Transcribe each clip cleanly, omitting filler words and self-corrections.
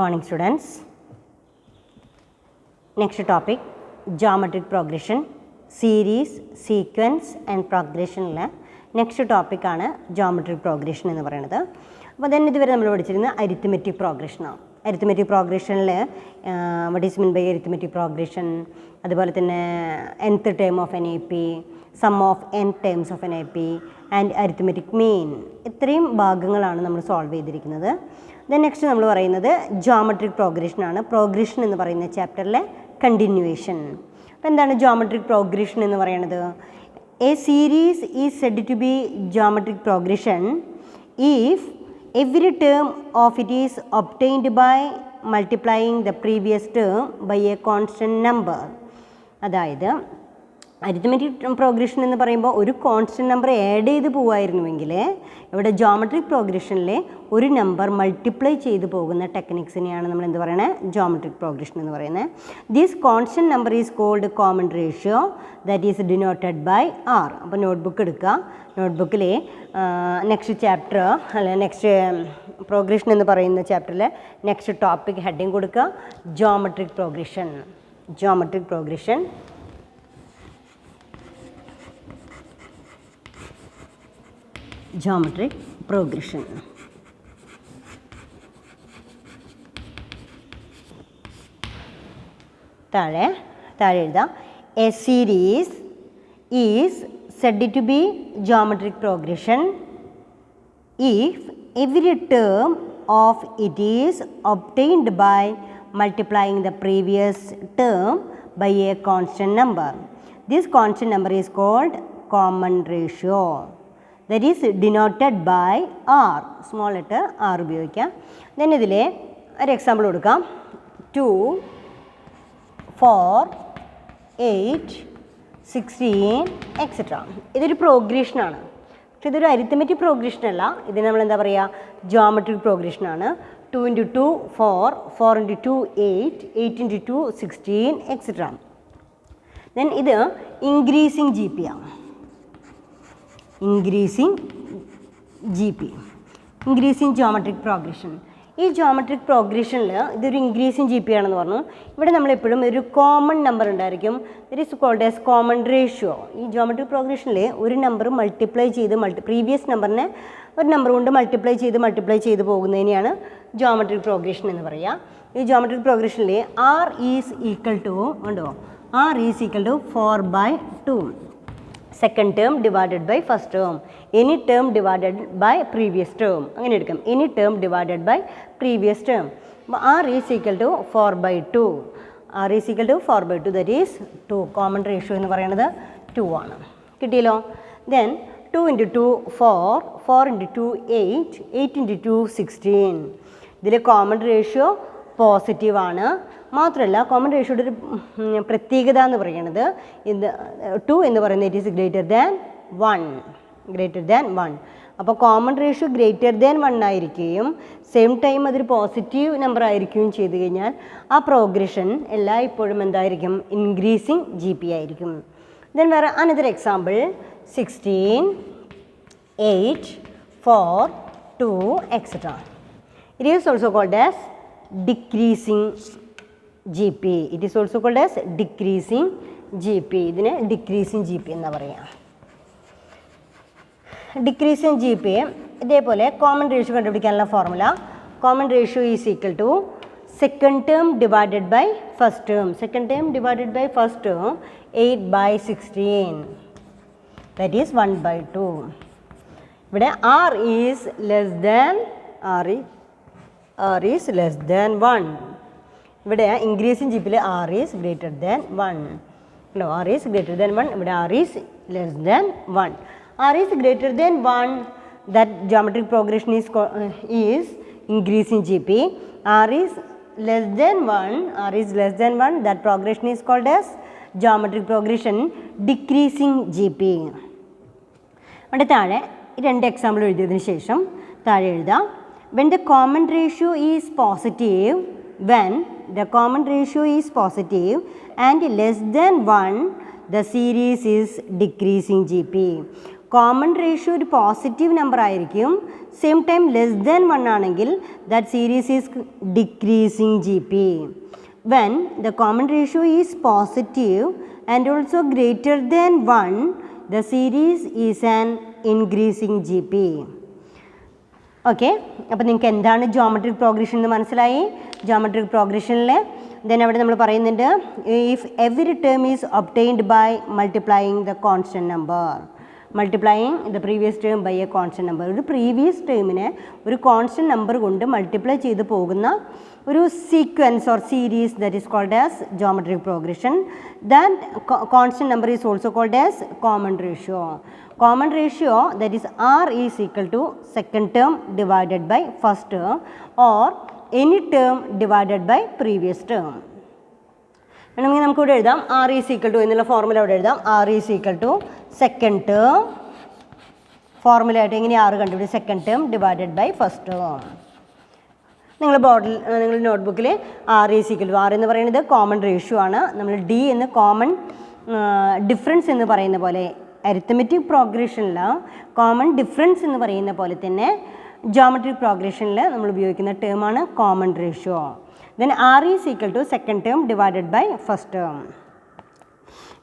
Morning students. Next topic geometric progression, series, sequence and progression. Next topic ആണ് geometric progression എന്ന് പറയുന്നത്. അപ്പോൾ then ഇതുവരെ നമ്മൾ പഠിച്ചിരുന്നത് arithmetic progression ആണ്. Arithmetic progressionൽ what is meant by arithmetic progression, അതുപോലെ തന്നെ nth term of an AP, sum of n terms of an AP and arithmetic mean. ഇത്രയും ഭാഗങ്ങളാണ് നമ്മൾ സോൾവ് ചെയ്തിരിക്കുന്നത്. ദെൻ നെക്സ്റ്റ് നമ്മൾ പറയുന്നത് ജോമെട്രിക് പ്രോഗ്രഷൻ ആണ്. പ്രോഗ്രഷൻ എന്ന് പറയുന്ന ചാപ്റ്ററിലെ കണ്ടിന്യൂവേഷൻ. അപ്പോൾ എന്താണ് ജോമെട്രിക് പ്രോഗ്രഷൻ എന്ന് പറയുന്നത്? A series is said to be geometric progression if every term of it is obtained by multiplying the previous term by a constant number. അതായത് അരിത്മെറ്റിക് പ്രോഗ്രഷൻ എന്ന് പറയുമ്പോൾ ഒരു കോൺസ്റ്റൻറ്റ് നമ്പർ ആഡ് ചെയ്ത് പോകുമായിരുന്നുവെങ്കിൽ ഇവിടെ geometric പ്രോഗ്രഷനിലെ ഒരു നമ്പർ മൾട്ടിപ്ലൈ ചെയ്ത് പോകുന്ന ടെക്നിക്സിനെയാണ് നമ്മൾ എന്ത് പറയുന്നത്? ജോമെട്രിക് പ്രോഗ്രഷൻ എന്ന് പറയുന്നത്. This constant number is called common ratio that is denoted by R. അപ്പോൾ നോട്ട്ബുക്ക് എടുക്കുക. നോട്ട്ബുക്കിലെ നെക്സ്റ്റ് ചാപ്റ്റർ അല്ലെ നെക്സ്റ്റ് പ്രോഗ്രഷൻ എന്ന് പറയുന്ന ചാപ്റ്ററിലെ നെക്സ്റ്റ് ടോപ്പിക് ഹെഡിങ് കൊടുക്കുക geometric progression. Geometric progression geometric progression. താഴെ എഴുതാം. A series is said to be geometric progression if every term of it is obtained by multiplying the previous term by a constant number. This constant number is called common ratio. That is denoted by R. Small letter R ഉപയോഗിക്കാം. then ഇതിലെ ഒരു example കൊടുക്കാം. 2, 4, 8, 16 etcetera. ഇതൊരു പ്രോഗ്രഷനാണ്. പക്ഷെ ഇതൊരു arithmetic progression അല്ല. ഇതിന് നമ്മൾ എന്താ പറയുക? ജോമെട്രിക് പ്രോഗ്രഷനാണ്. 2 × 2 4, 4 × 2 8, 8 × 2 16 എക്സെട്ര. then ഇത് ഇൻക്രീസിങ് ജി പി ആണ്. Increasing G P, increasing geometric progression. ഈ ജോമെട്രിക് പ്രോഗ്രഷനിൽ ഇതൊരു ഇൻക്രീസിങ് ജി പി ആണെന്ന് പറഞ്ഞു. ഇവിടെ നമ്മളെപ്പോഴും ഒരു കോമൺ നമ്പർ ഉണ്ടായിരിക്കും. That is called as common ratio. ഈ ജോമെട്രിക് പ്രോഗ്രഷനിൽ ഒരു നമ്പർ മൾട്ടിപ്ലൈ ചെയ്ത് പ്രീവിയസ് നമ്പറിനെ ഒരു നമ്പർ കൊണ്ട് മൾട്ടിപ്ലൈ ചെയ്ത് പോകുന്നതിനെയാണ് ജോമെട്രിക് പ്രോഗ്രഷൻ എന്ന് പറയുക. ഈ ജോമെട്രിക് പ്രോഗ്രഷനിൽ ആർ ഈസ് ഈക്വൽ ടു ഉണ്ടോ? R is equal to 4/2. Second term divided by first term, any term divided by previous term, അങ്ങനെ എടുക്കാം. Any term divided by previous term. അപ്പോൾ R is equal to 4/2. R is equal to 4/2 that is 2. Common ratio എന്ന് പറയുന്നത് 2 ആണ്. കിട്ടിയല്ലോ. Then 2 × 2 4, 4 × 2 8, 8 × 2 16. ഇതിൽ common ratio പോസിറ്റീവാണ്. മാത്രമല്ല കോമൺ റേഷ്യോയുടെ ഒരു പ്രത്യേകത എന്ന് പറയുന്നത് 2 എന്ന് പറയുന്നത് ഇറ്റ് ഈസ് ഗ്രേറ്റർ ദാൻ 1. അപ്പോൾ കോമൺ റേഷ്യോ ഗ്രേറ്റർ ദാൻ 1 ആയിരിക്കുകയും സെയിം ടൈം അതൊരു പോസിറ്റീവ് നമ്പർ ആയിരിക്കുകയും ചെയ്തു കഴിഞ്ഞാൽ ആ പ്രോഗ്രഷൻ എല്ലായ്പ്പോഴും എന്തായിരിക്കും? ഇൻക്രീസിങ് ജി പി ആയിരിക്കും. ദെൻ വേറെ another example 16, 8, 4, 2 etcetera. It is also called as decreasing GP. It is also called as decreasing GP. ഇതിനെ decreasing GP എന്നാ പറയുക. decreasing GP ഇതേപോലെ കോമൺ റേഷ്യോ കണ്ടുപിടിക്കാനുള്ള formula common ratio is equal to second term divided by first term. Second term divided by first term 8/16 that is 1/2. ഇവിടെ R is less than R is less than 1. ഇവിടെ increasing ജിപ്പിൽ R is greater than 1. R is greater than 1. ഇവിടെ R is less than 1. R is greater than 1. That geometric progression is increasing GP. R is less than 1. That progression is called as geometric progression decreasing GP. അവിടെ താഴെ രണ്ട് example എഴുതിയതിന് ശേഷം താഴെ എഴുതാം. When the common ratio is positive and less than 1, the series is decreasing GP. Common ratio ഒരു positive number ആയിരിക്കും, same time less than 1 ആണെങ്കിൽ that series is decreasing G P. When the common ratio is positive and also greater than 1, the series is an increasing G P. Okay, അപ്പോൾ നിങ്ങൾക്ക് എന്താണ് geometric progression എന്ന് മനസ്സിലായി. Geometric പ്രോഗ്രഷനിൽ then അവിടെ നമ്മൾ പറയുന്നുണ്ട്, if every term is obtained by multiplying the constant number, multiplying the previous term by a constant number. ഒരു previous ടേമിനെ ഒരു കോൺസ്റ്റൻറ്റ് നമ്പർ കൊണ്ട് മൾട്ടിപ്ലൈ ചെയ്ത് പോകുന്ന ഒരു sequence or series that is called as geometric progression. That constant number is also called as common ratio. Common ratio, that is R, is equal to second term divided by first term or any term divided by previous term. വേണമെങ്കിൽ നമുക്ക് ഇവിടെ എഴുതാം R is equal to എന്നുള്ള formula ഇവിടെ എഴുതാം. R is equal to second term, formula ആയിട്ട് എങ്ങനെ R കണ്ടുപിടിക്കും, second term divided by first term. നിങ്ങൾ ബോർഡിൽ നിങ്ങൾ നോട്ട്ബുക്കിൽ R is equal to, R എന്ന് പറയുന്നത് കോമൺ റേഷ്യോ ആണ്. നമ്മൾ D എന്ന് കോമൺ ഡിഫറൻസ് എന്ന് പറയുന്ന പോലെ അരിത്തമെറ്റിക് പ്രോഗ്രഷനിൽ കോമൺ ഡിഫറൻസ് എന്ന് പറയുന്ന പോലെ തന്നെ ജോമെട്രിക് പ്രോഗ്രഷനിൽ നമ്മൾ ഉപയോഗിക്കുന്ന ടേമാണ് common ratio. Then R is equal to second term divided by first term.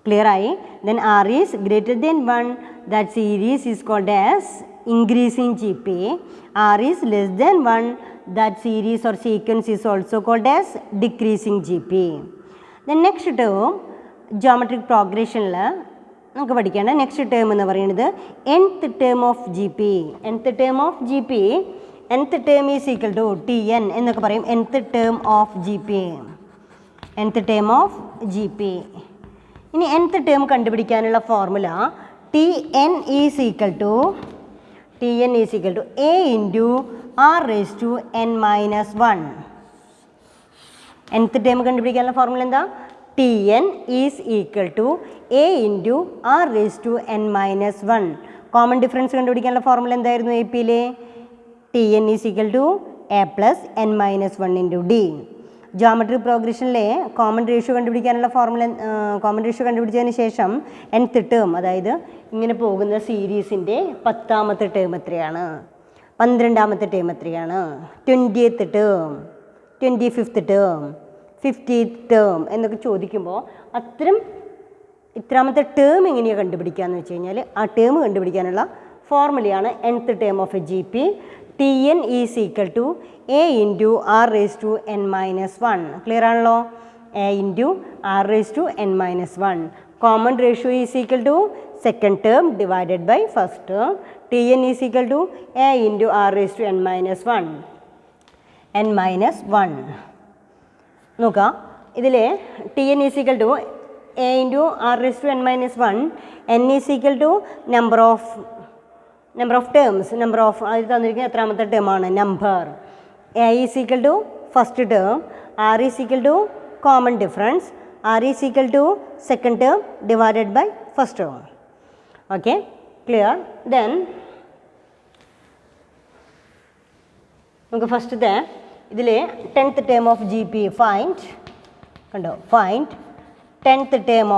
Clear ആയി. Then R is greater than 1, that series is called as increasing G P. R is less than 1, that series or sequence is also called as decreasing G P. Then next term geometric പ്രോഗ്രഷനിൽ നമുക്ക് പഠിക്കേണ്ട next term എന്ന് പറയുന്നത് nth term of G P. nth term of G P, nth term is equal to Tn എന്നൊക്കെ പറയും. nth term of G P, nth term of G P. ഇനി nth term കണ്ടുപിടിക്കാനുള്ള formula Tn is equal to A into R raise to n minus 1. nth term കണ്ടുപിടിക്കാനുള്ള formula എന്താ? Tn is equal to A into R raise to n minus 1. Common difference കണ്ടുപിടിക്കാനുള്ള formula എന്തായിരുന്നു A പിയിലെ? Tn is equal to A plus n minus 1 into D. Geometric പ്രോഗ്രഷനിലെ common ratio കണ്ടുപിടിക്കാനുള്ള formula, common ratio കണ്ടുപിടിച്ചതിന് ശേഷം nth term, അതായത് ഇങ്ങനെ പോകുന്ന സീരീസിൻ്റെ 10ാമത്തെ term എത്രയാണ്, 12ാമത്തെ term എത്രയാണ്, 20th term, 25th term, 50th term എന്നൊക്കെ ചോദിക്കുമ്പോൾ ഇത്രാമത്തെ ടേം എങ്ങനെയാണ് കണ്ടുപിടിക്കുകയെന്ന് വെച്ച് കഴിഞ്ഞാൽ ആ ടേം കണ്ടുപിടിക്കാനുള്ള ഫോർമുലയാണ് nth term of a G P. Tn is equal to A into R raise to n minus 1. Clear ആണല്ലോ? A into R raise to n minus 1. Common ratio is equal to second term divided by first term. Tn is equal to A into R raise to n minus 1. n minus 1 നോക്കാം. ഇതിൽ Tn is equal to A into R raise to n minus 1. n is equal to number of terms, number of അതിൽ തന്നിരിക്കുന്ന എത്രാമത്തെ ടേമാണ് number. A is equal to first term, R is equal to common difference, R is equal to second term divided by first term. Okay, clear. Then നമുക്ക് ഫസ്റ്റത്തെ ഇതിൽ 10th term of G P find, കണ്ടോ, find 10th term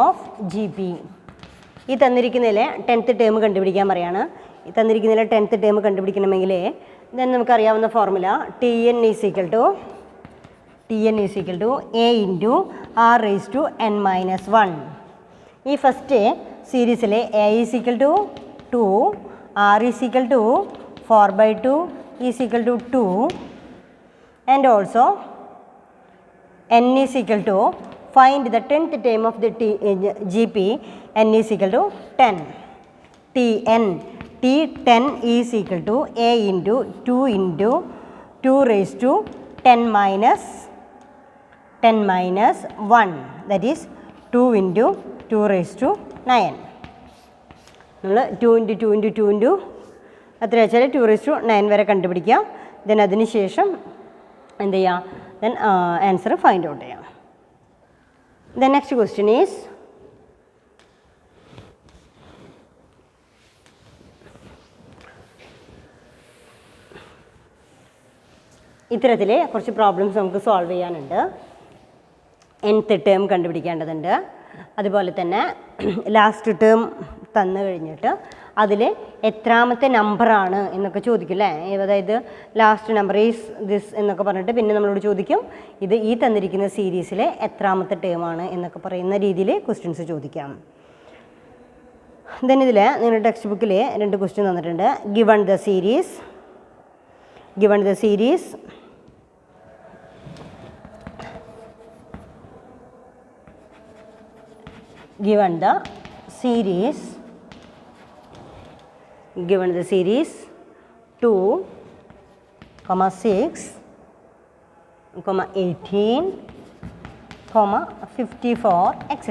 of G P. ഈ തന്നിരിക്കുന്നതിൽ 10th term കണ്ടുപിടിക്കാൻ പറയാണ്. ഈ തന്നിരിക്കുന്നതിൽ 10th ടേം കണ്ടുപിടിക്കണമെങ്കിൽ ദെൻ നമുക്കറിയാവുന്ന formula Tn is equal to A into R raise to n minus 1. ഈ ഫസ്റ്റ് സീരീസിലെ A is equal to 2, R is equal to 4/2 is equal to 2 and also n is equal to, find the 10th term of the GP, n is equal to 10. T10 is equal to A into 2 raised to 10 minus 1, that is 2 into 2 raised to 9. നമ്മൾ 2 into 2 into 2 into എത്ര വെച്ചാൽ 2 raised to 9 വരെ കണ്ടുപിടിക്കുക. Then അതിന് ശേഷം എന്ത് ചെയ്യുക, then answer find out ചെയ്യാം. ദ നെക്സ്റ്റ് ക്വസ്റ്റ്യൻ ഈസ് ഇത്തരത്തിൽ കുറച്ച് പ്രോബ്ലംസ് നമുക്ക് സോൾവ് ചെയ്യാനുണ്ട്. nth ടേം കണ്ടുപിടിക്കേണ്ടതുണ്ട്. അതുപോലെ തന്നെ ലാസ്റ്റ് ടേം തന്നു കഴിഞ്ഞിട്ട് അതിൽ എത്രാമത്തെ നമ്പറാണ് എന്നൊക്കെ ചോദിക്കും അല്ലേ. അതായത് ലാസ്റ്റ് നമ്പർ ഈസ് ദിസ് എന്നൊക്കെ പറഞ്ഞിട്ട് പിന്നെ നമ്മളോട് ചോദിക്കും ഇത് ഈ തന്നിരിക്കുന്ന സീരീസിലെ എത്രാമത്തെ ടേമാണ് എന്നൊക്കെ പറയുന്ന രീതിയിൽ ക്വസ്റ്റ്യൻസ് ചോദിക്കാം. ദെൻ ഇതിൽ നിങ്ങളുടെ ടെക്സ്റ്റ് ബുക്കിൽ 2 ക്വസ്റ്റ്യൻ തന്നിട്ടുണ്ട്. Given the series given the series given the series 2, 6, 18, 54, etc.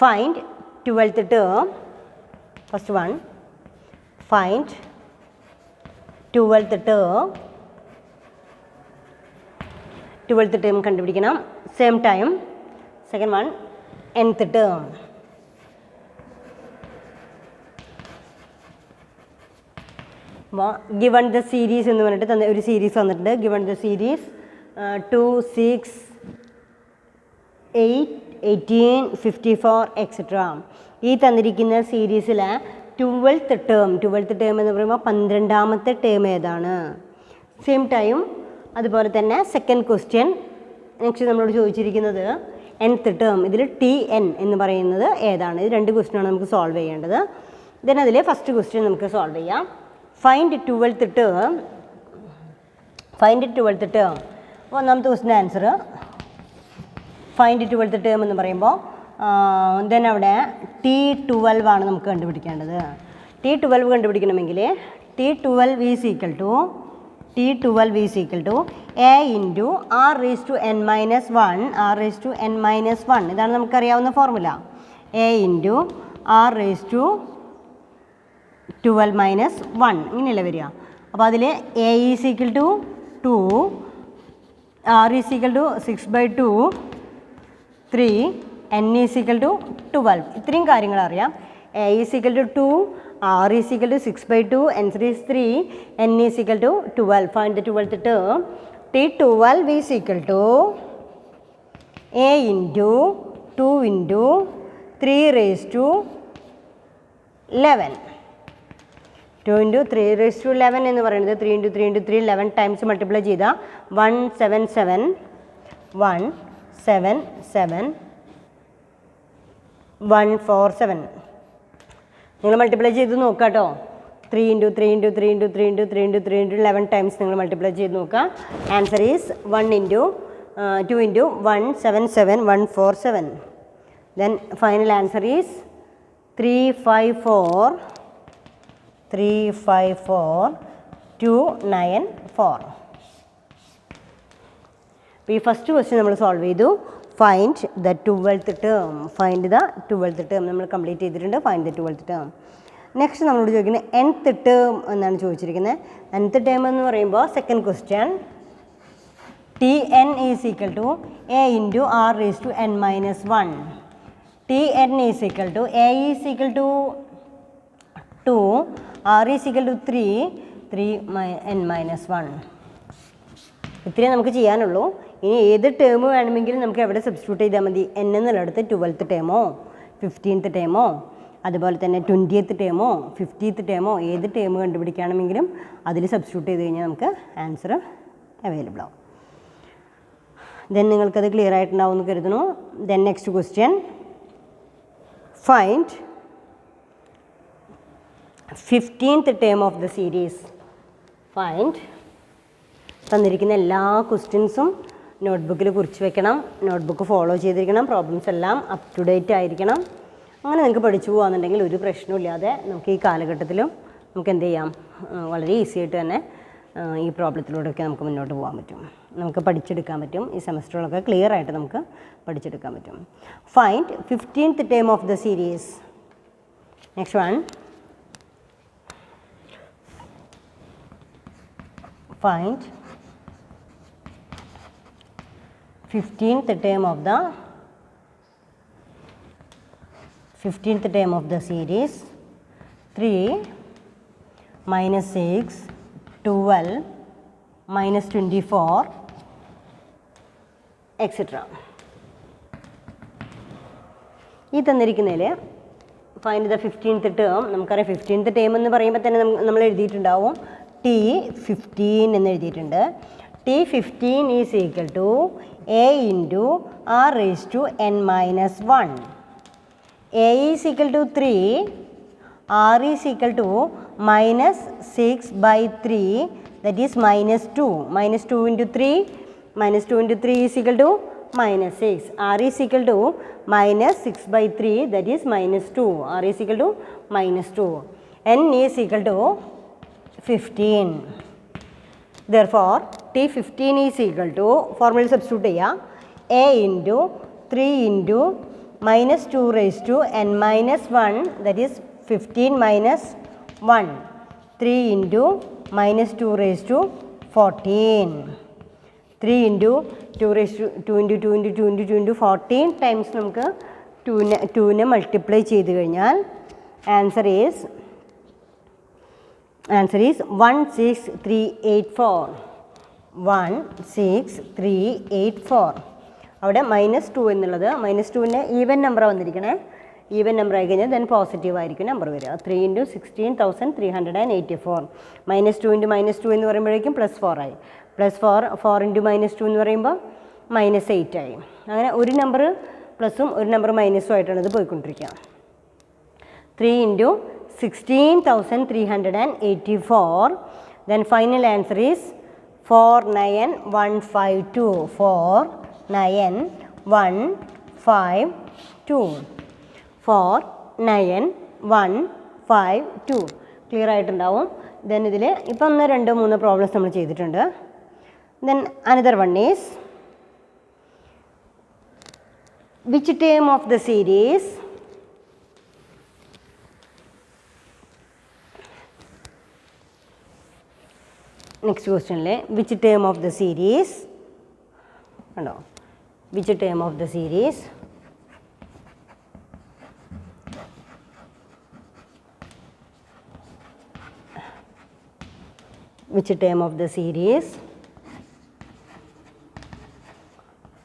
Find 12th term. First one, find 12th term കണ്ടുപിടിക്കണം. Same time second one nth term. Given the series എന്ന് പറഞ്ഞിട്ട് തന്നെ ഒരു സീരീസ് വന്നിട്ടുണ്ട്. Given the series 2, 6, 8, 18, 54, etc. ഈ തന്നിരിക്കുന്ന സീരീസിലെ 12th term എന്ന് പറയുമ്പോൾ 12ാമത്തെ ടേം ഏതാണ്? Same time. അതുപോലെ തന്നെ സെക്കൻഡ് ക്വസ്റ്റ്യൻ നെക്സ്റ്റ് നമ്മളോട് ചോദിച്ചിരിക്കുന്നത് nth term. ഇതിൽ TN എന്ന് പറയുന്നത് ഏതാണ്? ഇത് 2 ക്വസ്റ്റ്യനാണ് നമുക്ക് സോൾവ് ചെയ്യേണ്ടത്. ദെൻ അതിൽ ഫസ്റ്റ് ക്വസ്റ്റ്യൻ നമുക്ക് സോൾവ് ചെയ്യാം. Find 12th term. അപ്പോൾ ഒന്നാമത്തെ ക്വസ്റ്റ്യൻ്റെ ആൻസർ ഫൈൻഡ് 12th term എന്ന് പറയുമ്പോൾ ദെൻ അവിടെ T12 ആണ് നമുക്ക് കണ്ടുപിടിക്കേണ്ടത്. T12 കണ്ടുപിടിക്കണമെങ്കിൽ T12 is equal to A into R⁻n−1 ഇതാണ് നമുക്കറിയാവുന്ന ഫോർമുല. A ഇൻറ്റു R⁻12−1 ഇങ്ങനെയല്ലേ വരിക. അപ്പോൾ അതിൽ A is equal to 2, R is equal to 6/2, 3, n is equal to 12. ഇത്രയും കാര്യങ്ങൾ അറിയാം. A is equal to 2, R is equal to 6/2, N3 is 3, n is equal to 12. Find the 12th term. T12 is equal to A into 2 into 3⁻11. 2 into 3⁻11 എന്ന് പറയുന്നത് 3 into 3 into 3 11 times multiply ചെയ്താൽ 147 നിങ്ങൾ multiply ചെയ്ത് നോക്കുക കേട്ടോ. 3 into 3 into 3 into 3 into 3 into 3 into 11 times നിങ്ങൾ multiply ചെയ്ത് നോക്കുക. Answer is 2 into 147. Then final answer is 354,294. അപ്പോൾ ഈ ഫസ്റ്റ് ക്വസ്റ്റ്യൻ നമ്മൾ സോൾവ് ചെയ്തു. Find the 12th term. നമ്മൾ കംപ്ലീറ്റ് ചെയ്തിട്ടുണ്ട്. Find the 12th term. Next നമ്മളോട് ചോദിക്കുന്നത് nth term എന്നാണ് ചോദിച്ചിരിക്കുന്നത്. nth term എന്ന് പറയുമ്പോൾ second question TN is equal to A into R⁻n−1. TN is equal to A is equal to 2, R is equal to 3n−1. ഇത്രയും നമുക്ക് ചെയ്യാനുള്ളൂ. ഇനി ഏത് ടേം വേണമെങ്കിലും നമുക്ക് എവിടെ സബ്സ്റ്റിറ്റ്യൂട്ട് ചെയ്താൽ മതി. n എന്നുള്ളിടത്ത് 12th term, 15th term, അതുപോലെ തന്നെ 20th term, 50th term, ഏത് ടേം കണ്ടുപിടിക്കുകയാണെങ്കിലും അതിൽ സബ്സ്റ്റിറ്റ്യൂട്ട് ചെയ്ത് കഴിഞ്ഞാൽ നമുക്ക് ആൻസർ അവൈലബിൾ ആവും. ദെൻ നിങ്ങൾക്കത് ക്ലിയർ ആയിട്ടുണ്ടാവും എന്ന് കരുതുന്നു. Then next question find 15th term of the series. Find തന്നിരിക്കുന്ന എല്ലാ ക്വസ്റ്റ്യൻസും നോട്ട്ബുക്കിൽ കുറിച്ച് വെക്കണം. നോട്ട്ബുക്ക് ഫോളോ ചെയ്തിരിക്കണം. പ്രോബ്ലംസ് എല്ലാം അപ് ടു ഡേറ്റ് ആയിരിക്കണം. അങ്ങനെ നിങ്ങൾക്ക് പഠിച്ചു പോകാമെന്നുണ്ടെങ്കിൽ ഒരു പ്രശ്നമില്ലാതെ നമുക്ക് ഈ കാലഘട്ടത്തിലും നമുക്ക് എന്ത് ചെയ്യാം, വളരെ ഈസി ആയിട്ട് തന്നെ ഈ പ്രോബ്ലത്തിലൂടെയൊക്കെ നമുക്ക് മുന്നോട്ട് പോകാൻ പറ്റും. നമുക്ക് പഠിച്ചെടുക്കാൻ പറ്റും. ഈ സെമസ്റ്ററുകളൊക്കെ ക്ലിയർ ആയിട്ട് നമുക്ക് പഠിച്ചെടുക്കാൻ പറ്റും. Find 15th term of the series. Next one find 15th term of the series 3 minus 6 12 minus 24 etc. ഈ തന്നിരിക്കുന്നതിൽ ഫൈൻഡ് ദ 15th ടേം. നമുക്കറിയാം 15th ടേം എന്ന് പറയുമ്പോൾ തന്നെ നമ്മൾ എഴുതിയിട്ടുണ്ടാവും T15 എന്ന് എഴുതിയിട്ടുണ്ട്. T15 is equal to A into R raise to n-1. A is equal to 3, R is equal to -6/3, that is -2. -2 into 3, -2 into 3 is equal to -6. R is equal to -6/3, that is -2. R is equal to -2. N is equal to 15. Therefore, T15 is equal to, formula substitute ചെയ്യുക, A into 3 into -2 raised to n-1, that is 15 minus 1. 3 into -2 raised to 14. 3 into 2 raised to 2 into 2 into 2 into 2 into 14 times നമുക്ക് 2നെ multiply ചെയ്ത് കഴിഞ്ഞാൽ answer is 16384. 16384. അവിടെ -2 എന്നുള്ളത് -2ൻ്റെ even number വന്നിരിക്കണേ. Even number ആയി കഴിഞ്ഞാൽ then positive ആയിരിക്കും number വരിക. 3 into 16,384. -2 into -2 എന്ന് പറയുമ്പോഴേക്കും +4 ആയി. +4 into -2 എന്ന് പറയുമ്പോൾ -8 ആയി. അങ്ങനെ ഒരു നമ്പർ പ്ലസും ഒരു നമ്പർ മൈനസും ആയിട്ടാണ് ഇത് പോയിക്കൊണ്ടിരിക്കുക. 3 into 16,384. Then final answer is 49152. 49152. 49152. Clear ആയിട്ടുണ്ടാവും. ദെൻ ഇതിൽ ഇപ്പം 1 2 3 പ്രോബ്ലംസ് നമ്മൾ ചെയ്തിട്ടുണ്ട്. Then another one is which term of the series next question le which term of the series no which term of the series which term of the series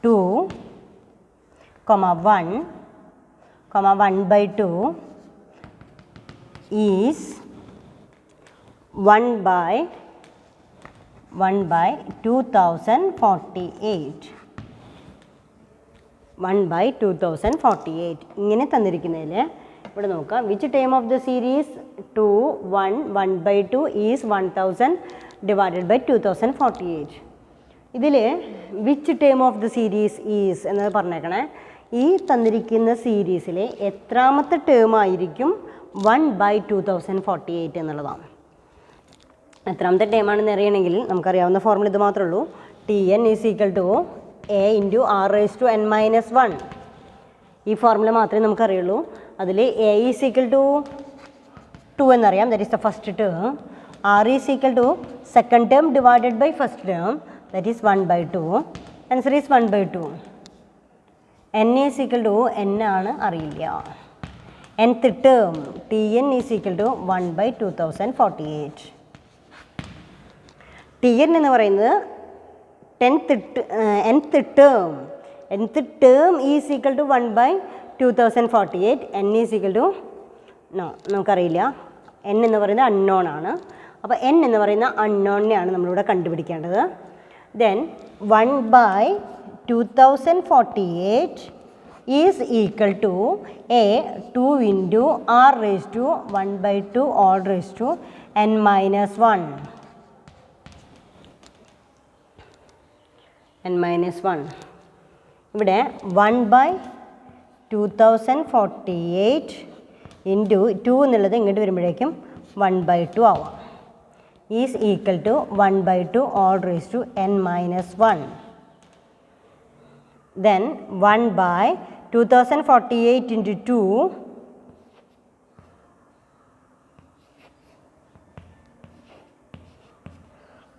2, 1, 1/2 is 1/2048. 1/2048 ഇങ്ങനെ തന്നിരിക്കുന്നതിൽ ഇവിടെ നോക്കാം. Which term of the series 2, 1, 1/2 is 1000 divided by 2048. ഇതിൽ which term of the series is എന്നത് പറഞ്ഞേക്കണേ. ഈ തന്നിരിക്കുന്ന സീരീസിലെ എത്രാമത്തെ ടേം ആയിരിക്കും 1/2048 എന്നുള്ളതാണ്. എത്രാമത്തെ ടേമാണെന്ന് അറിയണമെങ്കിൽ നമുക്കറിയാവുന്ന ഫോർമുല ഇത് മാത്രമേ ഉള്ളൂ. Tn is equal to A into R raise to n-1. ഈ ഫോർമുല മാത്രമേ നമുക്കറിയുള്ളൂ. അതിൽ A ഈസ് ഈക്വൽ ടു 2 എന്നറിയാം, that is the first term. R is equal to second term divided by first term, that is 1/2. Answer is 1/2. N is equal to n ആണ് അറിയില്ല. nth term Tn is equal to 1/2048. Tn എന്ന് പറയുന്നത് nth term. nth term is equal to 1/2048. n is equal to നമുക്കറിയില്ല. n എന്ന് പറയുന്നത് unknown ആണ്. അപ്പോൾ n എന്ന് പറയുന്ന അൺനോണിനെയാണ് നമ്മളിവിടെ കണ്ടുപിടിക്കേണ്ടത്. Then 1/2048 is equal to A 2 into R raised to 1/2 all raised to n-1. n-1. ഇവിടെ 1/2048 into 2 എന്നുള്ളത് ഇങ്ങോട്ട് വരുമ്പോഴേക്കും 1/2 ആവാം. is equal to 1/2 all raised to n-1. Then 1/2048 into 2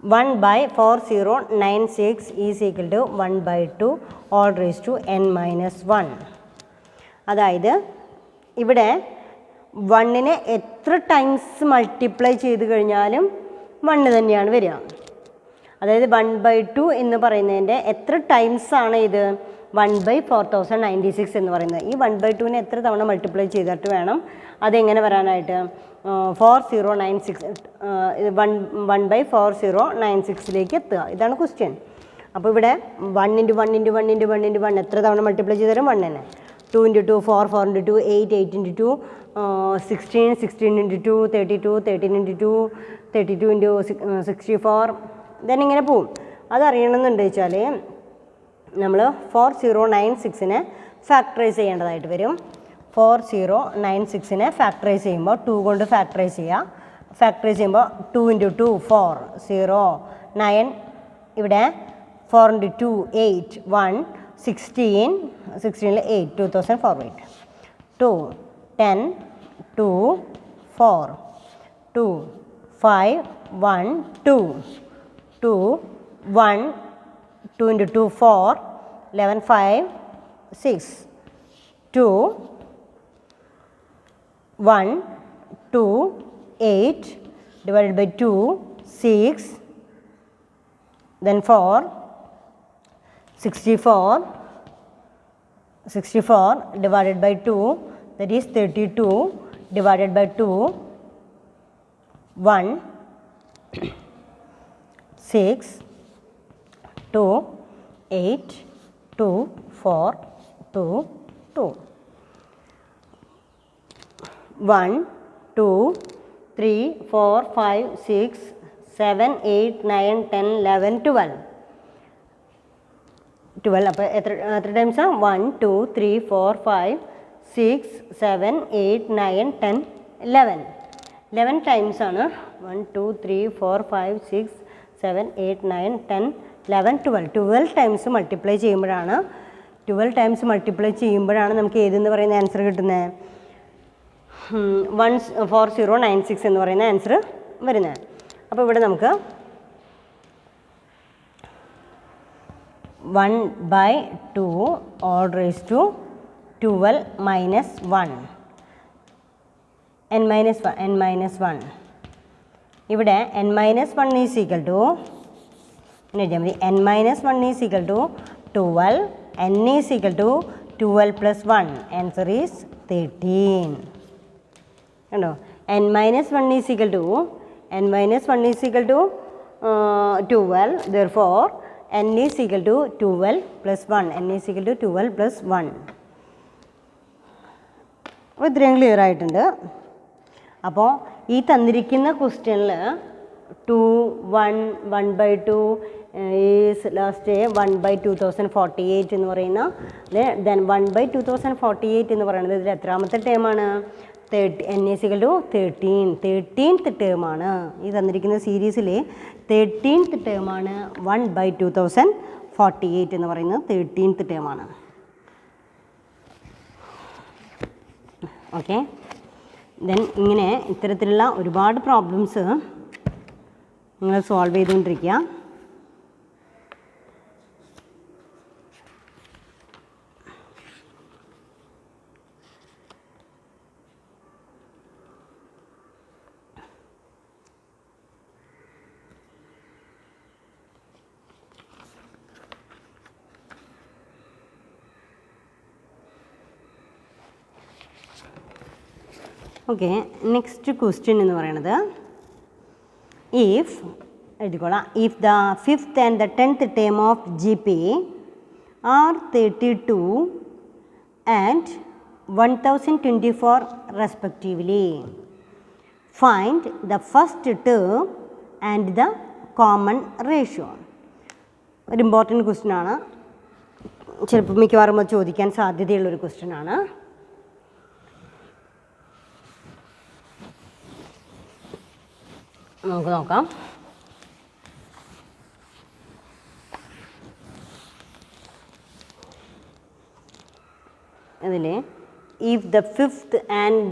1/4096 is equal to 1/2 all raised to n-1. അതായത് ഇവിടെ 1നെ എത്ര times multiply ചെയ്ത് കഴിഞ്ഞാലും 1 തന്നെയാണ് വരിക. അതായത് 1/2 എന്ന് പറയുന്നതിൻ്റെ എത്ര ടൈംസ് ആണ് ഇത്? 1/4096 എന്ന് പറയുന്നത്. ഈ 1/2 എത്ര തവണ മൾട്ടിപ്ലൈ ചെയ്തിട്ട് വേണം അതെങ്ങനെ വരാനായിട്ട് 4096 1/4096 എത്തുക. ഇതാണ് ക്വസ്റ്റ്യൻ. അപ്പോൾ ഇവിടെ 1 × 1 × 1 × 1 × 1 എത്ര തവണ മൾട്ടിപ്ലൈ ചെയ്ത് തരും? 1 തന്നെ. 2 × 2 4 4 × 2 8 8 × 2 16 16 × 2 32 13 × 2 32 × 64 ദെൻ ഇങ്ങനെ പോവും. അതറിയണമെന്നുണ്ട് വെച്ചാൽ നമ്മൾ 4096 ഫാക്ടറൈസ് ചെയ്യേണ്ടതായിട്ട് വരും. 4096 ഫാക്ടറൈസ് ചെയ്യുമ്പോൾ 2 കൊണ്ട് ഫാക്ടറൈസ് ചെയ്യുക. ഫാക്ടറൈസ് ചെയ്യുമ്പോൾ 2 × 2 4 0 9 ഇവിടെ 4 × 2 8 1 16 16 8 2048 2 10 2 4 2 5 1 2 2 1 2 × 2 4 11 5 6 2 1 2 8 divided by 2 6 then 4 64 divided by 2 that is 32 divided by 2 1 6 2 8 2 4 2 2 1 2 3 4 5 6 7 8 9 10 11 12 അപ്പോൾ എത്ര ടൈംസാണ്? 1 2 3 4 5 6 7 8 9 10 11 ടൈംസാണ്. 1 2 3 4 5 6 7 8 9 10 11 12 ടൈംസ് മൾട്ടിപ്ലൈ ചെയ്യുമ്പോഴാണ് 12 ടൈംസ് മൾട്ടിപ്ലൈ ചെയ്യുമ്പോഴാണ് നമുക്ക് ഏതെന്ന് പറയുന്ന ആൻസർ കിട്ടുന്നത്? 4096 എന്ന് പറയുന്ന ആൻസർ വരുന്നത്. അപ്പോൾ ഇവിടെ നമുക്ക് 1/2 all raised to 12 minus 1 n minus 1 ഇവിടെ n minus 1 is equal to n minus 1 is equal to 12 n is equal to 12 plus 1 answer is 13 കണ്ടോ. n minus 1 is equal to 12 therefore n is equal to 12 plus 1 n is equal to 12 plus 1. അപ്പോൾ ഇത്രയും clear ആയിട്ടുണ്ട്. അപ്പോൾ ഈ തന്നിരിക്കുന്ന ക്വസ്റ്റ്യനിൽ 2 1 1/2 is last 1/2048 എന്ന് പറയുന്ന ദെൻ 1/2048 എന്ന് പറയുന്നത് ഇതിൽ എത്രാമത്തെ ടേമാണ്? n is equal to 13th ടേമാണ്. ഈ തന്നിരിക്കുന്ന സീരീസിൽ 13th ടേമാണ് 1/2048 എന്ന് പറയുന്നത് 13th ടേമാണ്. ഓക്കെ, ദെൻ ഇങ്ങനെ ഇത്തരത്തിലുള്ള ഒരുപാട് പ്രോബ്ലംസ് നിങ്ങൾ സോൾവ് ചെയ്തുകൊണ്ടിരിക്കുക. ഓക്കെ, നെക്സ്റ്റ് ക്വസ്റ്റ്യൻ എന്ന് പറയുന്നത് എഴുതിക്കോളാം. If the 5th and the 10th term of GP are 32 and 1024 respectively, find the first term and the common ratio. ഒരു ഇമ്പോർട്ടൻറ്റ് ക്വസ്റ്റ്യൻ ആണ്. ചിലപ്പോൾ മിക്കവാറും അത് ചോദിക്കാൻ സാധ്യതയുള്ളൊരു ക്വസ്റ്റ്യൻ ആണ്. നമുക്ക് നോക്കാം. അതിൽ if the 5th and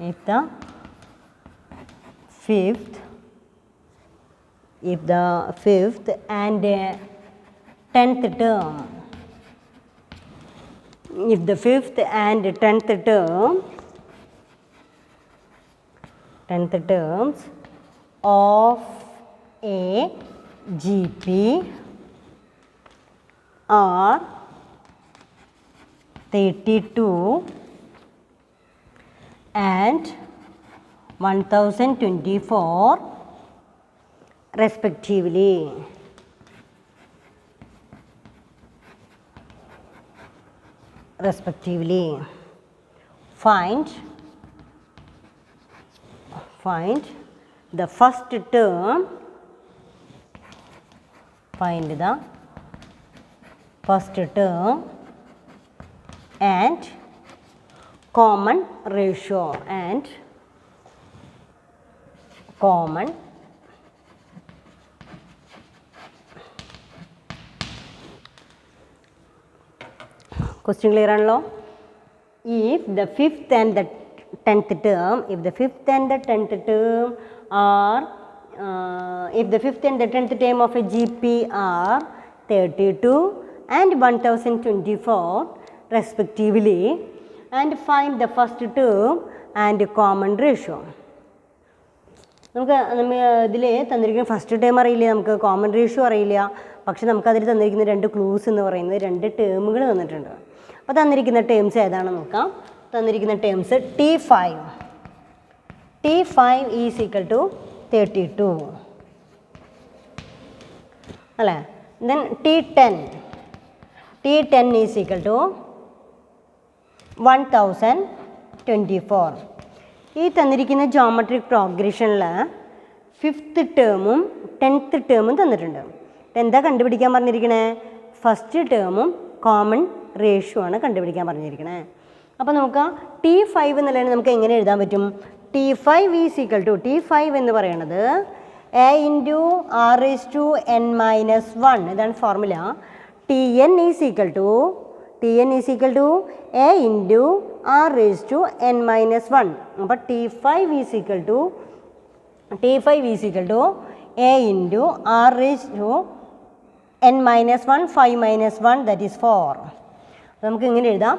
if the 5th and 10th term, if the 5th and 10th terms of a GP are 32 and 1024 respectively. Find the first term. Find the first term and common ratio and common question clear ആണല്ലോ. If the fifth and the 10th term are if the fifth and the 10th term of a GP are 32 and 1024 respectively, and find the first term and common ratio. നമുക്ക് ഇതിൽ തന്നിരിക്കുന്ന first term അറിയില്ല, നമുക്ക് common ratio അറിയില്ല. പക്ഷെ നമുക്കതിൽ തന്നിരിക്കുന്ന 2 clues എന്ന് പറയുന്നത് 2 ടേമുകൾ തന്നിട്ടുണ്ട്. അപ്പോൾ തന്നിരിക്കുന്ന ടേംസ് ഏതാണെന്ന് നോക്കാം. തന്നിരിക്കുന്ന terms T5 is equal to 32 അല്ലേ. Then T10 is equal to 1024. ഈ തന്നിരിക്കുന്ന ജോമെട്രിക് പ്രോഗ്രഷനിൽ 5th ടേമും 10th ടേമും തന്നിട്ടുണ്ട്. എന്താ കണ്ടുപിടിക്കാൻ പറഞ്ഞിരിക്കണേ? ഫസ്റ്റ് ടേമും കോമൺ റേഷ്യോ ആണ് കണ്ടുപിടിക്കാൻ പറഞ്ഞിരിക്കണേ. അപ്പോൾ നോക്കാം, T5 എന്നുള്ളതിന് നമുക്ക് എങ്ങനെ എഴുതാൻ പറ്റും? T5 is equal to T5 എന്ന് പറയുന്നത് A into R raise to n minus 1. ഇതാണ് formula. Tn is equal to A into R raise to n minus 1. അപ്പോൾ T5 is equal to A into R raise to n minus 1, 5 minus 1 that is 4. നമുക്ക് ഇങ്ങനെ എഴുതാം,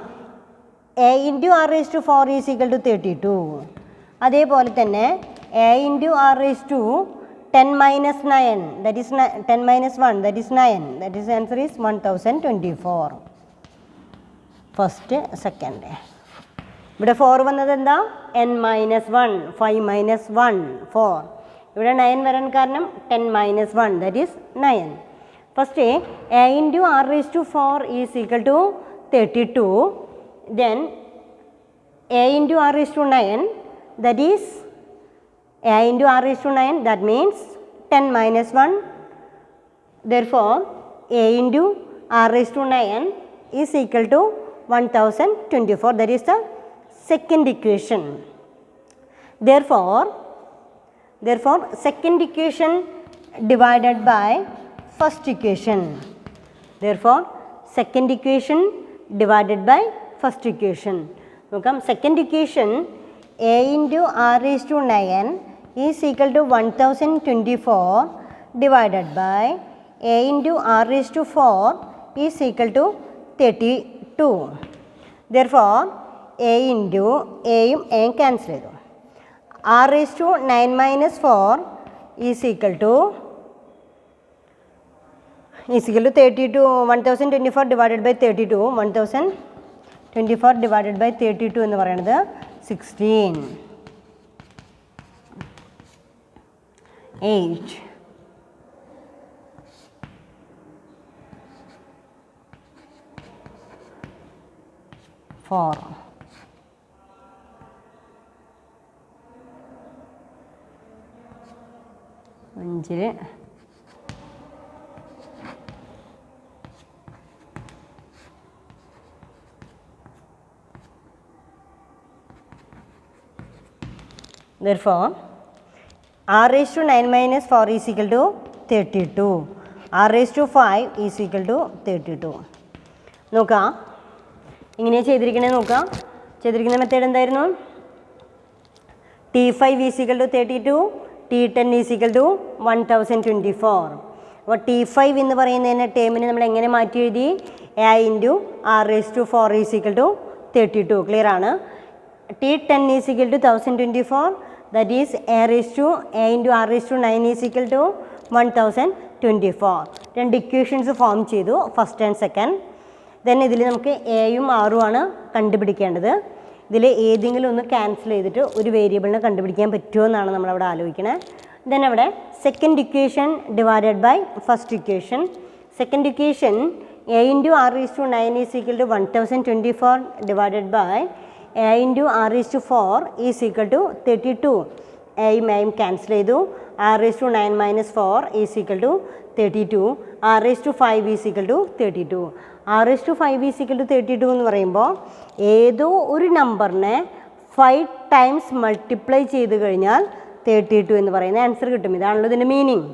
A into R raise to 4 is equal to 32. അതേപോലെ തന്നെ A into R raise to 10 minus 9 that is 10 minus 1 that is 9. That is answer is 1024. First second. ഇവിടെ 4 വന്നത് എന്താ? n minus 1, 5 minus 1, 4. ഇവിടെ 9 വരാൻ കാരണം 10 minus 1 that is 9. First A into R raise to 4 is equal to 32. Then A into R raise to 9 that is A into R raised to 9, that means 10 minus 1. Therefore, A into R raised to 9 is equal to 1024. That is the second equation. Therefore, second equation divided by first equation. Therefore, second equation divided by first equation. Look, second equation A into R raised to 9 is equal to 1024 divided by A into R raised to 4 is equal to 32. Therefore, A into A cancel. R raised to 9 minus 4 is equal to 32. 1024 divided by 32. 1024 divided by 32 എന്ന് പറയുന്നത് 16. 8. 4. 5. Therefore, R raised to 9 minus 4 is equal to 32. R raised to 5 is equal to 32. നോക്കാം, ഇങ്ങനെ ചെയ്തിരിക്കണേ. നോക്കാം, ചെയ്തിരിക്കുന്ന method എന്തായിരുന്നു? T5 is equal to 32, T10 is equal to 1024. അപ്പോൾ T5 എന്ന് പറയുന്നതിന് ടേമിന് നമ്മൾ എങ്ങനെ മാറ്റി എഴുതി? A into R raised to 4 is equal to 32. Clear ആണ്. T10 is equal to 1024. That is A into R raised to 9 is equal to 1024. 24. രണ്ട് ഇക്വേഷൻസ് ഫോം ചെയ്തു, ഫസ്റ്റ് ആൻഡ് സെക്കൻഡ്. ദെൻ ഇതിൽ നമുക്ക് എയും ആറും ആണ് കണ്ടുപിടിക്കേണ്ടത്. ഇതിൽ ഏതെങ്കിലും ഒന്ന് ക്യാൻസൽ ചെയ്തിട്ട് ഒരു വേരിയബിളിനെ കണ്ടുപിടിക്കാൻ പറ്റുമോ എന്നാണ് നമ്മളവിടെ ആലോചിക്കണേ. ദെൻ അവിടെ second equation divided by first equation. Second equation a into r raised to 9 is equal to 1024 divided by a into r raised to 4 is equal to 32. aയും aയും cancel ചെയ്തു. r raised to 9 minus 4 is equal to 32. r raised to 5 is equal to 32. r raised to 5 is equal to 32 എന്ന് പറയുമ്പോൾ ഏതോ ഒരു നമ്പറിനെ 5 times multiply ചെയ്ത് കഴിഞ്ഞാൽ 32 എന്ന് പറയുന്ന ആൻസർ കിട്ടും. ഇതാണല്ലോ ഇതിൻ്റെ മീനിങ്.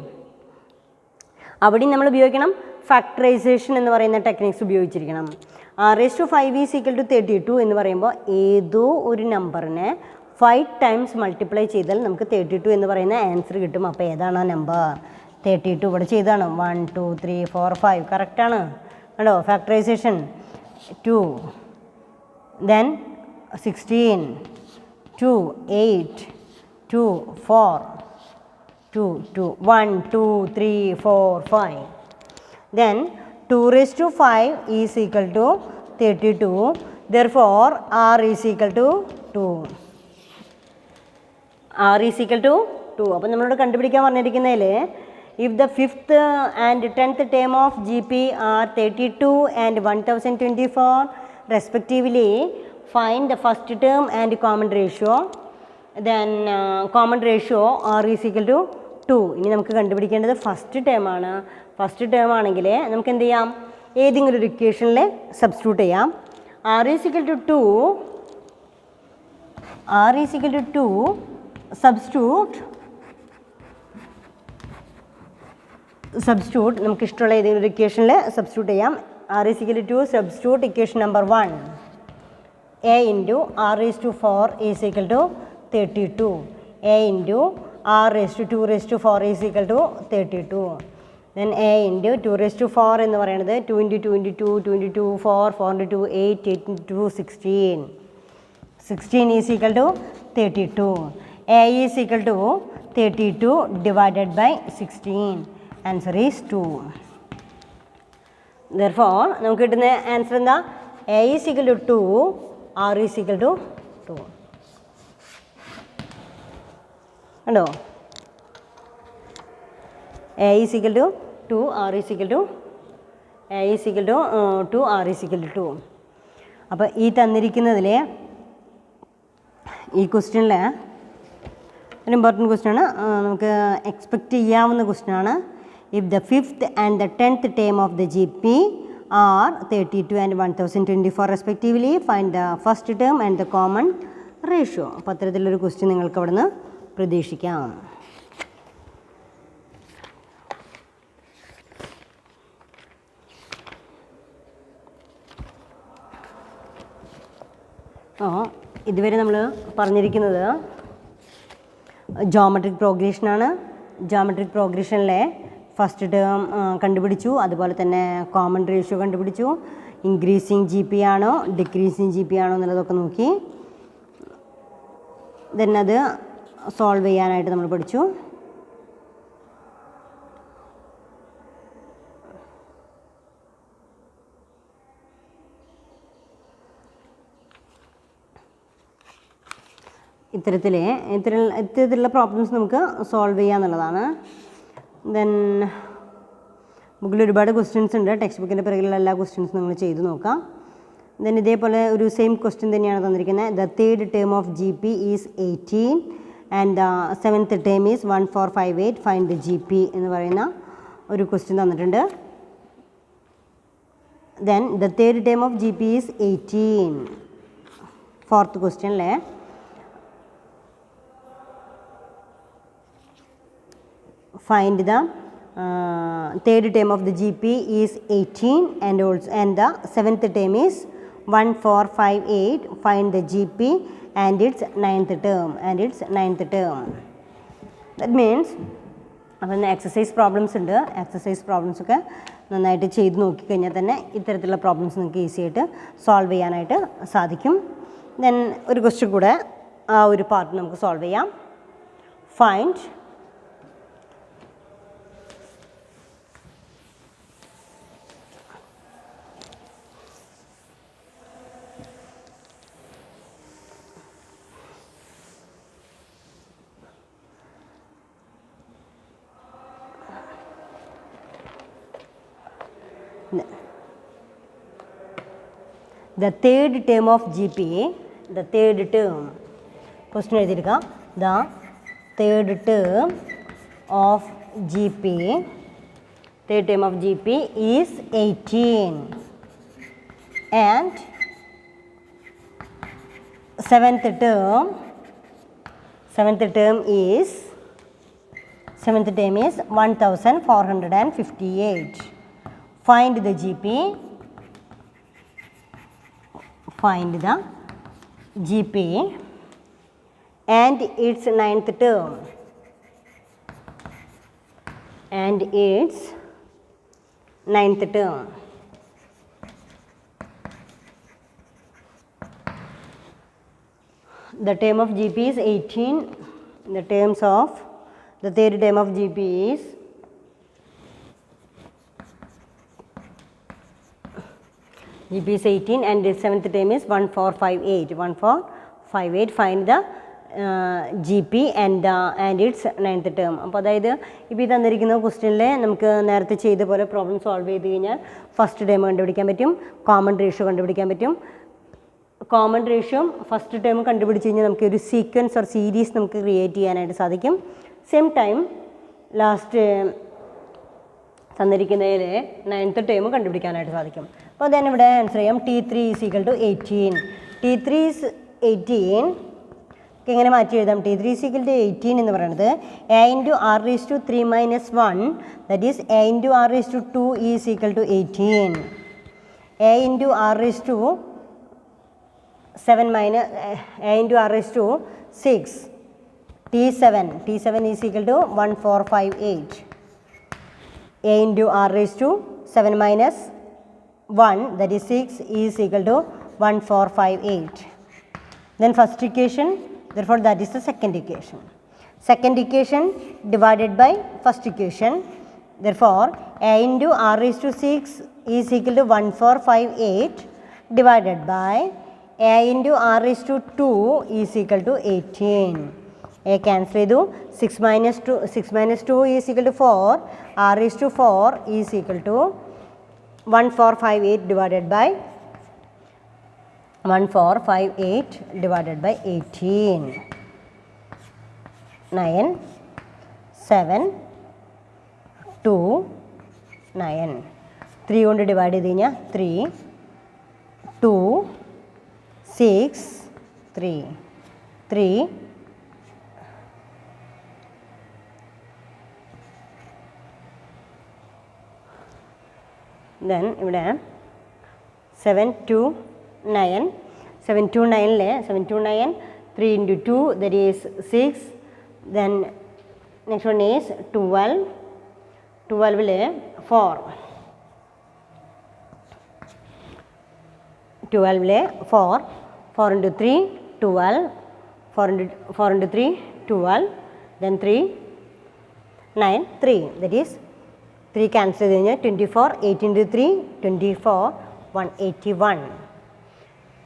അവിടെയും നമ്മൾ ഉപയോഗിക്കണം ഫാക്ടറൈസേഷൻ എന്ന് പറയുന്ന techniques ഉപയോഗിച്ചിരിക്കണം. r raised to 5 is equal to 32 എന്ന് പറയുമ്പോൾ ഏതോ ഒരു നമ്പറിനെ 5 times മൾട്ടിപ്ലൈ ചെയ്താൽ നമുക്ക് 32 എന്ന് പറയുന്ന ആൻസർ കിട്ടും. അപ്പോൾ ഏതാണ് ആ നമ്പർ? 32 ഇവിടെ ചെയ്താണ്. 1 2 3 4 5 കറക്റ്റാണ് കേട്ടോ. Factorisation 2 then 16 2 8 2 4 2 2 1 2 3 4 5. Then 2 raised to 5 is equal to 32. Therefore, r is equal to 2. r is equal to 2. അപ്പോൾ നമ്മളോട് കണ്ടുപിടിക്കാൻ പറഞ്ഞിരിക്കുന്നതിൽ if the 5th and 10th term of GP are 32 and 1024 respectively, find the first term and common ratio. Then common ratio r is equal to 2. ഇനി നമുക്ക് കണ്ടുപിടിക്കേണ്ടത് first term ആണ്. First term ആണെങ്കിൽ നമുക്ക് എന്ത് ചെയ്യാം? ഏതെങ്കിലും ഒരു ഇക്വേഷനിൽ സബ്സ്റ്റിറ്റ്യൂട്ട് ചെയ്യാം. r is equal to 2 substitute നമുക്ക് ഇഷ്ടമുള്ള ഏതെങ്കിലും ഒരു ഇക്വേഷനിൽ സബ്സ്റ്റിറ്റ്യൂട്ട് ചെയ്യാം. r is equal to 2 substitute equation number 1. a into r raised to 4 is equal to 32. a into r raised to 2 raised to 4 is equal to 32. Then a into 2 raised to 4 എന്ന് പറയുന്നത് 2 into 2 into 2 2 into 2 4 4 into 2 8 8 into 2 16. 16 is equal to 32. a is equal to 32 divided by 16. Answer is 2. Therefore നമുക്ക് കിട്ടുന്ന answer എന്താ? a is equal to 2, r is equal to 2. കണ്ടോ? a is equal to 2, r is equal to 2, r is equal to 2. അപ്പോൾ ഈ തന്നിരിക്കുന്നതിൽ ഈ ക്വസ്റ്റ്യനിൽ ഒരു important ക്വസ്റ്റ്യനാണ്, നമുക്ക് എക്സ്പെക്റ്റ് ചെയ്യാവുന്ന ക്വസ്റ്റ്യനാണ്. If the 5th and the 10th term of the GP are 32 and 1024 respectively, find the first term and the common ratio. അപ്പോൾ അത്തരത്തിലൊരു ക്വസ്റ്റ്യൻ നിങ്ങൾക്ക് അവിടെ നിന്ന് പ്രതീക്ഷിക്കാം. ഇതുവരെ നമ്മൾ പറഞ്ഞിരിക്കുന്നത് ജോമെട്രിക് പ്രോഗ്രഷനാണ്. ജോമെട്രിക് പ്രോഗ്രഷനിലെ ഫസ്റ്റ് ടേം കണ്ടുപിടിച്ചു, അതുപോലെ തന്നെ കോമൺ റേഷ്യോ കണ്ടുപിടിച്ചു. ഇൻക്രീസിങ് ജി പി ആണോ ഡിക്രീസിങ് ജി പി ആണോ എന്നുള്ളതൊക്കെ നോക്കി. ദെൻ അത് സോൾവ് ചെയ്യാനായിട്ട് നമ്മൾ പഠിച്ചു. ഇത്തരത്തിലുള്ള പ്രോബ്ലംസ് നമുക്ക് സോൾവ് ചെയ്യാന്നുള്ളതാണ്. ദെൻ ബുക്കിൽ ഒരുപാട് ക്വസ്റ്റ്യൻസ് ഉണ്ട്. ടെക്സ്റ്റ് ബുക്കിൻ്റെ പിറകിലുള്ള എല്ലാ ക്വസ്റ്റ്യൻസും നിങ്ങൾ ചെയ്ത് നോക്കാം. ദെൻ ഇതേപോലെ ഒരു സെയിം ക്വസ്റ്റ്യൻ തന്നെയാണ് തന്നിരിക്കുന്നത്. The third term of G P is 18 and the 7th term is 1458. Find the G P എന്ന് പറയുന്ന ഒരു ക്വസ്റ്റ്യൻ തന്നിട്ടുണ്ട്. Then the third term of G P is 18. Fourth ക്വസ്റ്റ്യനിലെ find the third term of the GP is 18 and the 7th term is 1458. Find the GP and its 9th term that means അപ്പം exercise problems ഉണ്ട്. Exercise problems ഒക്കെ നന്നായിട്ട് ചെയ്ത് നോക്കിക്കഴിഞ്ഞാൽ തന്നെ ഇത്തരത്തിലുള്ള problems നിങ്ങൾക്ക് ഈസി ആയിട്ട് സോൾവ് ചെയ്യാനായിട്ട് സാധിക്കും. ദെൻ ഒരു ക്വസ്റ്റ്യൻ കൂടെ ആ ഒരു പാർട്ട് നമുക്ക് സോൾവ് ചെയ്യാം. Find The third term of GP, the third term, question എഴുതിയിരിക്കുക, the third term of GP, third term of GP is 18 and seventh term is 1458. Find the GP. Find the GP and its ninth term. And its ninth term. The term of GP is 18. The terms of the third term of GP is GP is 18 and the seventh term is 1458. 1458. Find the GP and its ninth term. അപ്പോൾ അതായത് ഇപ്പോൾ ഈ തന്നിരിക്കുന്ന ക്വസ്റ്റ്യനിൽ നമുക്ക് നേരത്തെ ചെയ്ത പോലെ പ്രോബ്ലം സോൾവ് ചെയ്ത് കഴിഞ്ഞാൽ ഫസ്റ്റ് ടേം കണ്ടുപിടിക്കാൻ പറ്റും, കോമൺ റേഷ്യോ കണ്ടുപിടിക്കാൻ പറ്റും. കോമൺ റേഷ്യോ ഫസ്റ്റ് ടേം കണ്ടുപിടിച്ച് കഴിഞ്ഞാൽ നമുക്ക് ഒരു സീക്വൻസ് ഓർ സീരീസ് നമുക്ക് ക്രിയേറ്റ് ചെയ്യാനായിട്ട് സാധിക്കും. സെയിം ടൈം ലാസ്റ്റ് തന്നിരിക്കുന്നതിൽ നയൻത്ത് ടേം കണ്ടുപിടിക്കാനായിട്ട് സാധിക്കും. അപ്പോൾ then ഇവിടെ ആൻസർ ചെയ്യാം. T3 is equal to 18. T3 is 18 എങ്ങനെ മാറ്റി എഴുതാം? T3 ഈസ് ഈക്വൽ ടു 18 എന്ന് പറയുന്നത് a into R raise to 3 minus 1, that is a into R raise to 2 is equal to 18. a into R raise to 7 minus a into R raise to 6, T7 is equal to 1458. a into r raised to 7 minus 1, that is 6, is equal to 1458. Then first equation, therefore that is the second equation. Second equation divided by first equation, therefore a into r raised to 6 is equal to 1458 divided by a into r raised to 2 is equal to 18. A cancel ചെയ്തു. 6 minus 2 is equal to 4. R is to 4 is equal to 1458 divided by 18. 9, 7, 2, 9. 3 കൊണ്ട് divide ചെയ്ത് കഴിഞ്ഞാൽ 3, 2, 6, 3. Then ഇവിടെ 7 to 9, 7 to 9, 3 into 2, that is 6. Then next one is 12, 12 4, 4 into 3, 12, 4 into 3, 12, then 3, 9, 3, that is 3 cancel ചെയ്ത് കഴിഞ്ഞാൽ 24, 8 into 3, 24, 181.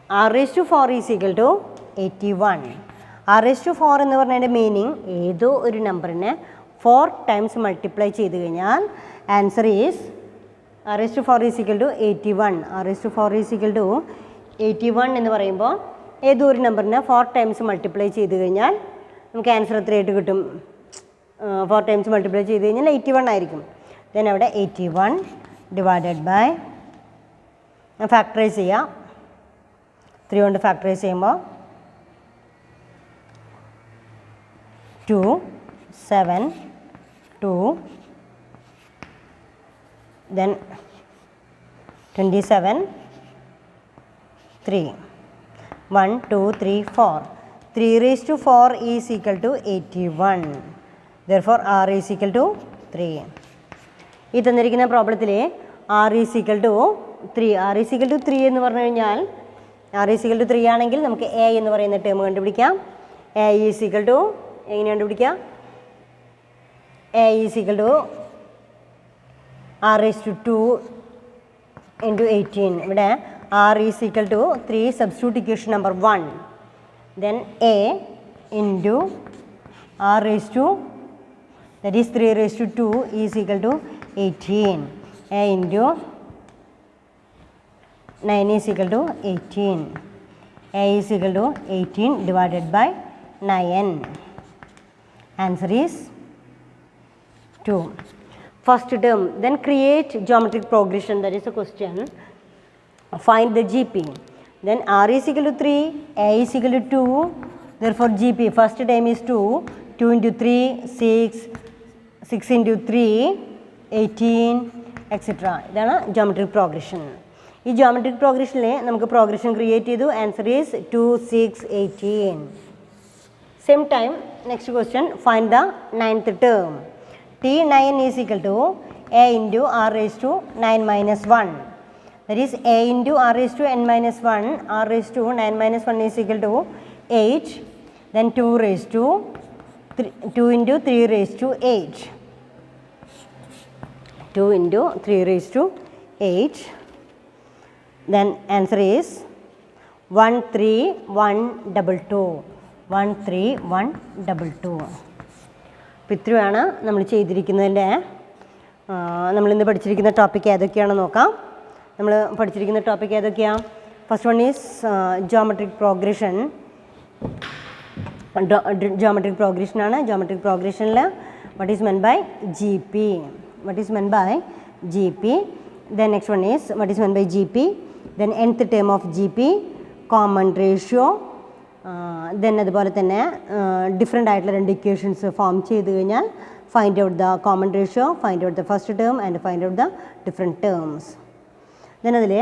R raised to 4 is equal to 81. R raised to 4 എന്ന് പറഞ്ഞതിൻ്റെ meaning ഏതോ ഒരു നമ്പറിനെ 4 ടൈംസ് മൾട്ടിപ്ലൈ ചെയ്ത് കഴിഞ്ഞാൽ answer is R raised to 4 is equal to 81. R raised to 4 is equal to 81 എന്ന് പറയുമ്പോൾ ഏതോ ഒരു നമ്പറിനെ 4 ടൈംസ് മൾട്ടിപ്ലൈ ചെയ്ത് കഴിഞ്ഞാൽ നമുക്ക് ആൻസർ എത്രയായിട്ട് കിട്ടും? 4 ടൈംസ് മൾട്ടിപ്ലൈ ചെയ്ത് കഴിഞ്ഞാൽ 81 ആയിരിക്കും. Then അവിടെ 81 divided by ഫാക്ടറൈസ് ചെയ്യാം. 3 കൊണ്ട് ഫാക്ടറൈസ് ചെയ്യുമ്പോൾ 2, 7, 2, then 27, 3, 1, 2, 3, 4. 3 raised to 4 is equal to 81. Therefore R is equal to 3. ഈ തന്നിരിക്കുന്ന പ്രോബ്ലത്തിൽ R is equal to 3. R is equal to 3 എന്ന് പറഞ്ഞു കഴിഞ്ഞാൽ R is equal to 3 ആണെങ്കിൽ നമുക്ക് A എന്ന് പറയുന്ന ടേം കണ്ടുപിടിക്കാം. A is equal to എങ്ങനെ കണ്ടുപിടിക്കാം? A is equal to R raised to 2 into 18. ഇവിടെ R is equal to 3, substitute equation number 1. Then A into R raised to, that is 3 raised to 2 is equal to 18. A into 9 is equal to 18. A is equal to 18 divided by 9. Answer is 2. First term. Then create geometric progression. That is the question. Find the GP. Then R is equal to 3, A is equal to 2. Therefore, GP first term is 2. 2 into 3, 6. 6 into 3, 18, etc. ഇതാണ് geometric progression. ഈ geometric progressionൽ നമുക്ക് progression create ചെയ്തു. Answer is 2, 6, 18. Same time, next question, find the 9th term. T9 is equal to A into R raised to 9 minus 1. That is A into R raised to n minus 1. R raised to 9 minus 1 is equal to 8. Then 2 raised to 2 into 3 raised to 8. 2 into 3 raised to 8. Then answer is 1, 3, 1, 2, 2. 1, 3, 1, 2, 2. അപ്പോൾ ഇത്രയാണ് നമ്മൾ ചെയ്തിരിക്കുന്നതിൻ്റെ നമ്മളിന്ന് പഠിച്ചിരിക്കുന്ന topic ഏതൊക്കെയാണെന്ന് നോക്കാം. നമ്മൾ പഠിച്ചിരിക്കുന്ന topic ഏതൊക്കെയാണ്? First one is geometric progression. Geometric progression ആണ്. Geometric progressionൽ what is meant by GP? What is meant by GP? Then next one is what is meant by GP? Then nth term of GP, common ratio. Then അതുപോലെ തന്നെ different ആയിട്ടുള്ള രണ്ട് equations form ചെയ്ത് കഴിഞ്ഞാൽ find out the common ratio, find out the first term and find out the different terms. Then അതിൽ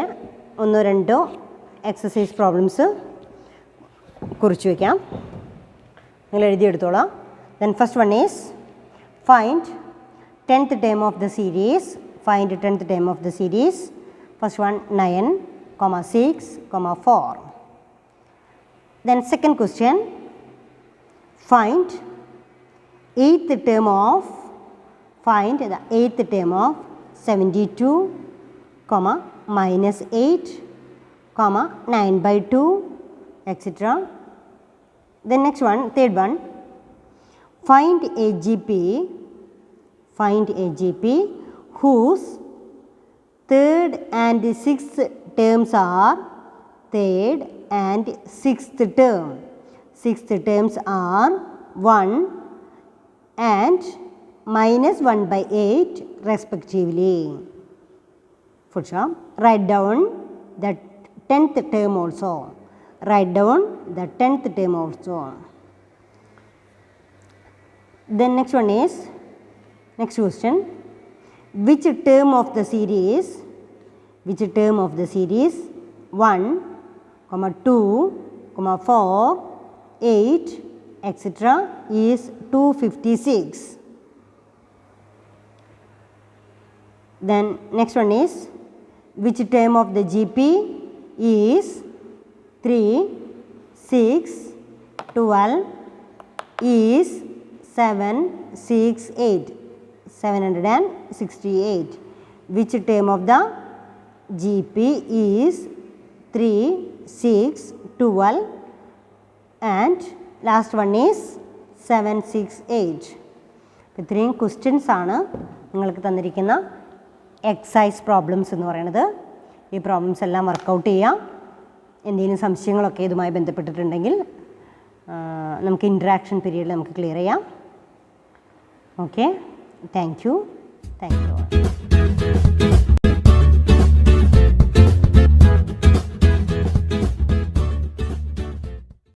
1-2 exercise problems കുറിച്ച് വയ്ക്കാം. നിങ്ങൾ എഴുതിയെടുത്തോളാം. Then first one is find 10th term of the series. Find 10th term of the series. First one 9, 6, 4. Then second question, find 8th term of 72, minus 8, 9/2, etc. Then next one, third one, find a GP whose third and sixth terms are third and sixth term. Sixth terms are 1 and minus 1/8 respectively. Full stop. Write down the 10th term also. Write down the 10th term also. Then next one is, next question, which term of the series 1, 2, 4, 8, etc. is 256. Then next one is, which term of the GP is 3, 6, 12 is 7, 6, 8. 768. Which term of the GP is 3, 6, 12 and last one is 7, 6, 8. ഇത്രയും questions ആണ് നിങ്ങൾക്ക് തന്നിരിക്കുന്ന exercise problems എന്ന് പറയുന്നത്. ഈ problems എല്ലാം workout ചെയ്യാം. എന്തെങ്കിലും സംശയങ്ങളൊക്കെ ഇതുമായി ബന്ധപ്പെട്ടിട്ടുണ്ടെങ്കിൽ നമുക്ക് ഇൻറ്ററാക്ഷൻ പീരീഡിൽ നമുക്ക് ക്ലിയർ ചെയ്യാം. Okay, thank you.